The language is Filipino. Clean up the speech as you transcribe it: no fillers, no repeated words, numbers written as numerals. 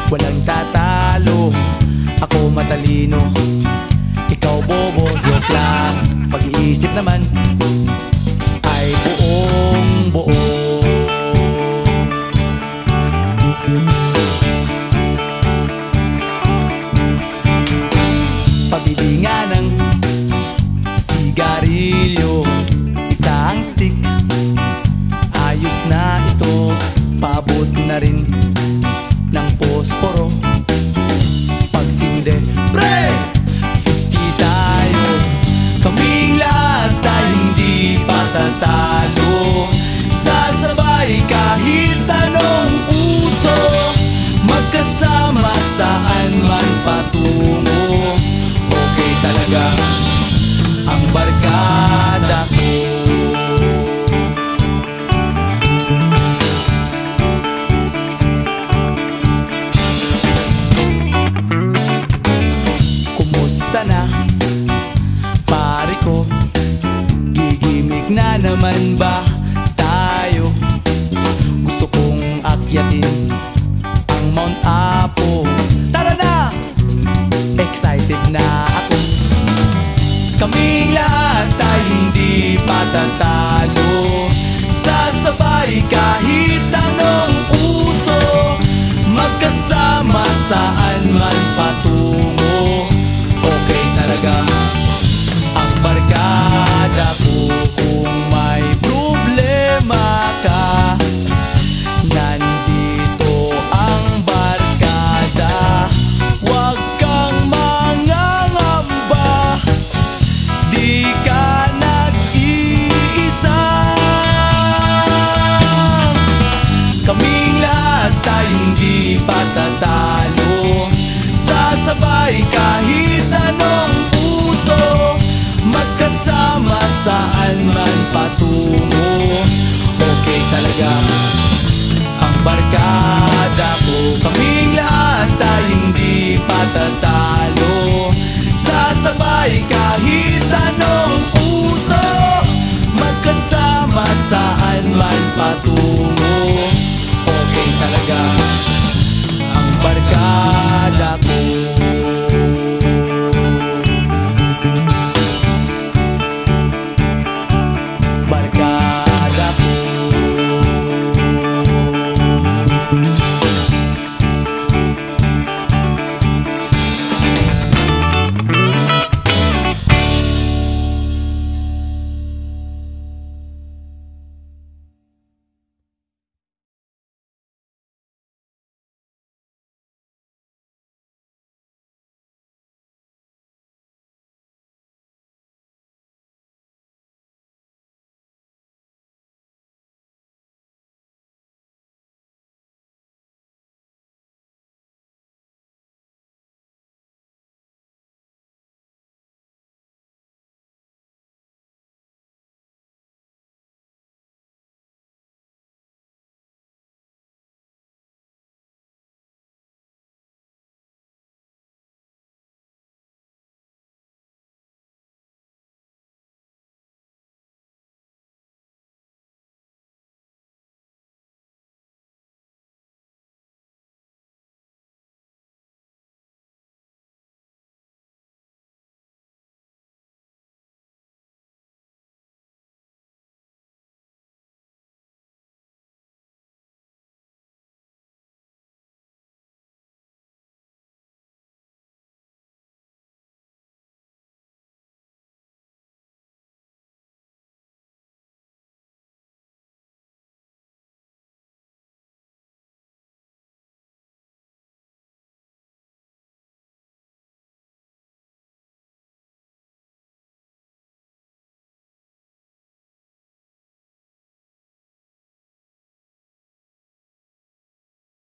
walang tatalo. Ako matalino, ikaw bobo. Joke lang, pag-iisip naman ay buong buo. Pabili nga ng sigarilyo, isang stick, ayos na ito. Paabot na rin ng posporo. Pagsinde, pre! 50 tayo, kaming lahat tayo hindi patatalo. Sasabay kahit anong uso, magkasama saan man patungo. Okay talaga ang barkada ko. Kumusta na, pare ko? Gigimik na naman ba tayo? Gusto kong akyatin ang Mount Apo. Tara na! Excited na ako. Kaming lahat tayo hindi patatalo. Sasabay kahit anong uso, magkasama saan man patungo. Okay talaga ang barkada ko. Kung may problema ka, nandito ang barkada. Huwag kang mangangamba, di ka nag-iisa. Kaming lahat tayo hindi patatalo. Sasabay kahit anong uso, magkasama saan man patungo. Okay talaga ang barkada ko. Kaming lahat tayo hindi patatalo. Sasabay kahit anong uso, magkasama saan man patungo. Okay talaga